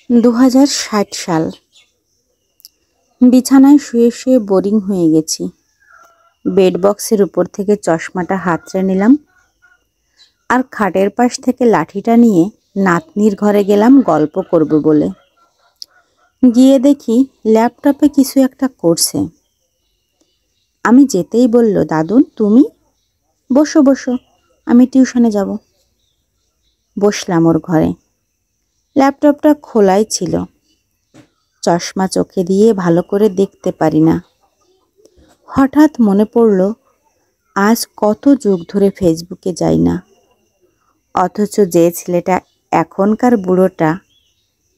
2060 সাল। বিছানায় শুয়ে শুয়ে বোরিং হয়ে গেছি। বেড বক্সের উপর থেকে চশমাটা হাতড়ে নিলাম আর খাটের পাশ থেকে লাঠিটা নিয়ে নাতনির ঘরে গেলাম গল্প করব বলে। গিয়ে দেখি ল্যাপটপে কিছু একটা করছে। আমি যেতেই বলল, দাদু তুমি বসো বসো, আমি টিউশনে যাব। বসলাম ওর ঘরে। ল্যাপটপটা খোলাই ছিল। চশমা চোখে দিয়ে ভালো করে দেখতে পারি না। হঠাৎ মনে পড়ল, আজ কত যুগ ধরে ফেসবুকে যাই না, অথচ যে ছেলেটা এখনকার বুড়োটা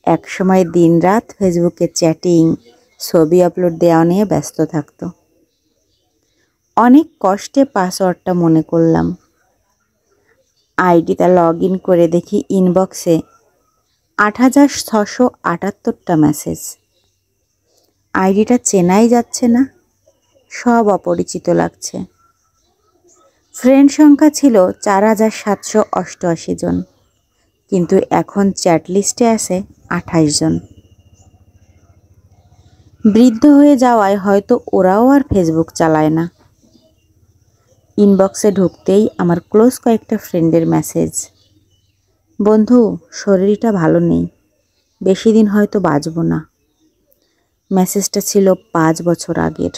একসময় দিনরাত ফেসবুকে চ্যাটিং, ছবি আপলোড দেওয়া নিয়ে ব্যস্ত থাকত। অনেক কষ্টে পাসওয়ার্ডটা মনে করলাম। আইডিটা লগ ইন করে দেখি ইনবক্সে 8678টা মেসেজ। আইডিটা চেনাই যাচ্ছে না, সব অপরিচিত লাগছে। ফ্রেন্ড সংখ্যা ছিল 4788 জন, কিন্তু এখন চ্যাট লিস্টে আছে 28 জন। বৃদ্ধ হয়ে যাওয়ায় হয়তো ওরাও আর ফেসবুক চালায় না। ইনবক্সে ঢুকতেই আমার ক্লোজ কয়েকটা ফ্রেন্ডের মেসেজ, বন্ধু শরীরটা ভালো নেই, বেশি দিন হয়তো বাঁচব না। মেসেজটা ছিল 5 বছর আগের।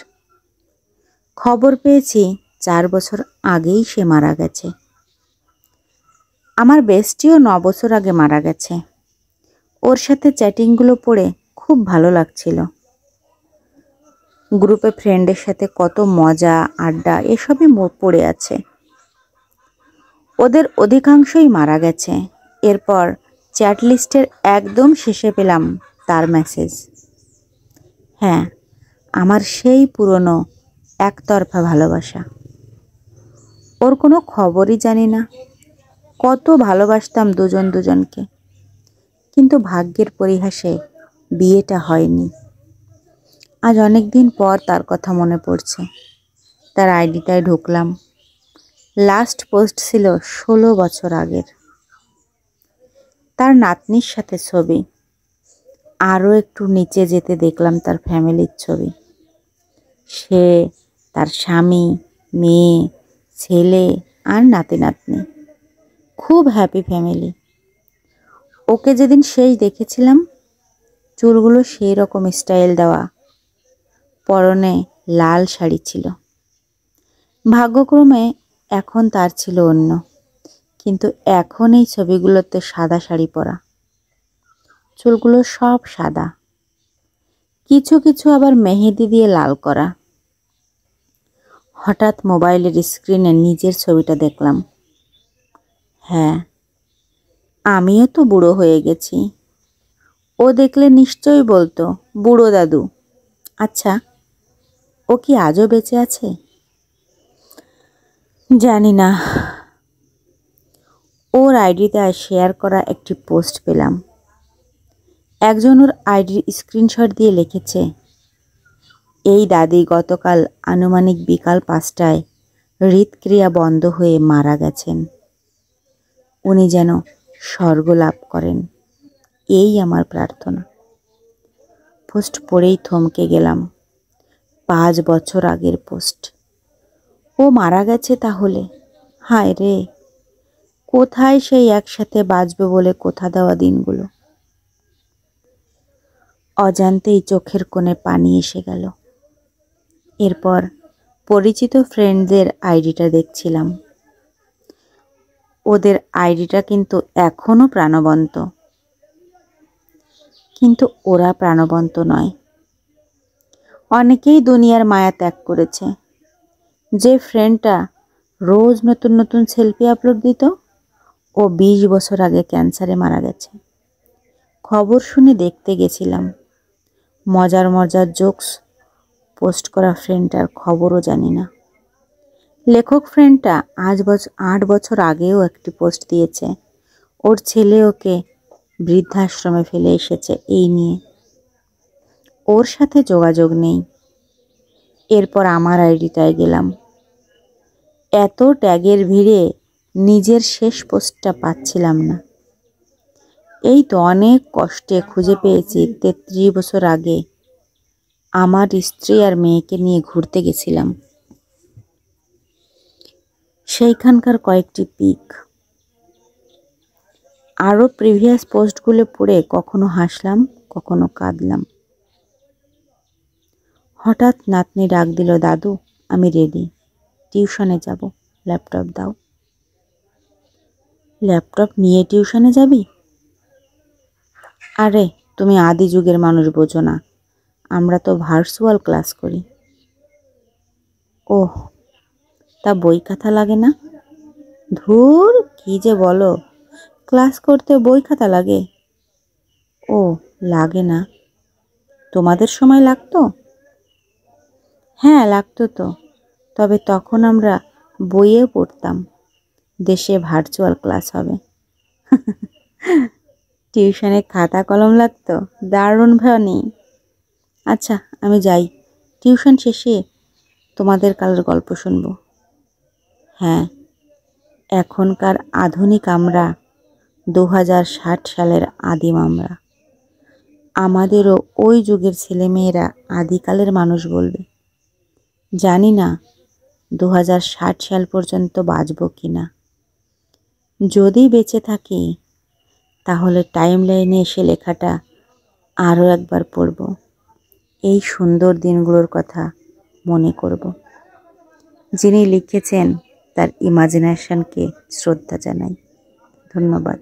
খবর পেয়েছি 4 বছর আগেই সে মারা গেছে। আমার বেস্টিও 9 বছর আগে মারা গেছে। ওর সাথে চ্যাটিংগুলো পড়ে খুব ভালো লাগছিল। গ্রুপে ফ্রেন্ডের সাথে কত মজা আড্ডা এসবই পড়ে আছে। ওদের অধিকাংশই মারা গেছে। এরপর চ্যাট লিস্টের একদম শেষে পেলাম তার মেসেজ। হ্যাঁ, আমার সেই পুরনো একতরফা ভালোবাসা। ওর কোনো খবরই জানি না। কত ভালোবাসতাম দুজন দুজনকে, কিন্তু ভাগ্যের পরিহাসে বিয়েটা হয়নি। আজ অনেক দিন পর তার কথা মনে পড়ছে। তার আইডিটায় ঢুকলাম। লাস্ট পোস্ট ছিল 16 বছর আগের। তার নাতনির সাথে ছবি। আরও একটু নিচে যেতে দেখলাম তার ফ্যামিলির ছবি। সে, তার স্বামী, মেয়ে, ছেলে আর নাতি নাতনি। খুব হ্যাপি ফ্যামিলি। ওকে যেদিন শেষ দেখেছিলাম, চুলগুলো সেই রকম স্টাইল দেওয়া, পরনে লাল শাড়ি ছিল। ভাগ্যক্রমে এখন তার ছিল অন্য, কিন্তু এখন এই ছবিগুলোতে সাদা শাড়ি পরা, চুলগুলো সব সাদা, কিছু কিছু আবার মেহেদি দিয়ে লাল করা। হঠাৎ মোবাইলের স্ক্রিনে নিজের ছবিটা দেখলাম। হ্যাঁ, আমিও তো বুড়ো হয়ে গেছি। ও দেখলে নিশ্চয়ই বলতো, বুড়ো দাদু। আচ্ছা, ও কি আজও বেঁচে আছে? জানি না। ওর আইডিতে শেয়ার করা একটি পোস্ট পেলাম। একজন ওর আইডির স্ক্রিনশট দিয়ে লিখেছে, এই দাদি গতকাল আনুমানিক বিকাল 5টায় হৃদক্রিয়া বন্ধ হয়ে মারা গেছেন। উনি যেন স্বর্গ লাভ করেন, এই আমার প্রার্থনা। পোস্ট পড়েই থমকে গেলাম। 5 বছর আগের পোস্ট। ও মারা গেছে তাহলে? হায় রে, কোথায় সেই একসাথে বাঁচবে বলে কথা দেওয়া দিনগুলো। অজান্তেই চোখের কোণে পানি এসে গেল। এরপর পরিচিত ফ্রেন্ডদের আইডিটা দেখছিলাম। ওদের আইডিটা কিন্তু এখনো প্রাণবন্ত, কিন্তু ওরা প্রাণবন্ত নয়। অনেকেই দুনিয়ার মায়া ত্যাগ করেছে। যে ফ্রেন্ডটা রোজ নতুন নতুন সেলফি আপলোড দিত, ও 20 বছর আগে ক্যান্সারে মারা গেছে। খবর শুনে দেখতে গেছিলাম। মজার মজার জোকস পোস্ট করা ফ্রেন্ডটার খবরও জানি না। লেখক ফ্রেন্ডটা 8 বছর আগেও একটি পোস্ট দিয়েছে, ওর ছেলে ওকে বৃদ্ধাশ্রমে ফেলে এসেছে এই নিয়ে। ওর সাথে যোগাযোগ নেই। এরপর আমার আইডিটায় গেলাম। এত ট্যাগের ভিড়ে নিজের শেষ পোস্টটা পাচ্ছিলাম না। এই তো অনেক কষ্টে খুঁজে পেয়েছি। 33 বছর আগে আমার স্ত্রী আর মেয়েকে নিয়ে ঘুরতে গেছিলাম। সেইখানকার কয়েকটি পিক, আরও প্রিভিয়াস পোস্টগুলো পড়ে কখনো হাসলাম, কখনো কাঁদলাম। হঠাৎ নাতনি ডাক দিল, দাদু আমি রেডি, টিউশনে যাব, ল্যাপটপ দাও। ল্যাপটপ নিয়ে টিউশনে যাবি? আরে তুমি আদি যুগের মানুষ, বোঝো না, আমরা তো ভার্চুয়াল ক্লাস করি। ওহ, তা বই খাতা লাগে না? ধুর, কি যে বলো, ক্লাস করতে বই খাতা লাগে? ও, লাগে না? তোমাদের সময় লাগতো? হ্যাঁ লাগতো তো, তবে তখন আমরা বইয়ে পড়তাম, দেশে ভার্চুয়াল ক্লাস হবে। টিউশনে খাতা কলম লাগতো? দারুণ ভানি। আচ্ছা আমি যাই, টিউশন শেষে তোমাদের কালের গল্প শুনবো। হ্যাঁ, এখনকার আধুনিক আমরা 2060 সালের আদিম আমরা। আমাদেরও ওই যুগের ছেলেমেয়েরা আদিকালের মানুষ বলবে। জানি না 2060 সাল পর্যন্ত বাঁচব কি না। যদি বেঁচে থাকি তাহলে টাইম লাইনে এসে লেখাটা আরও একবার পড়ব, এই সুন্দর দিনগুলোর কথা মনে করব। যিনি লিখেছেন তার ইমাজিনেশনকে শ্রদ্ধা জানাই। ধন্যবাদ।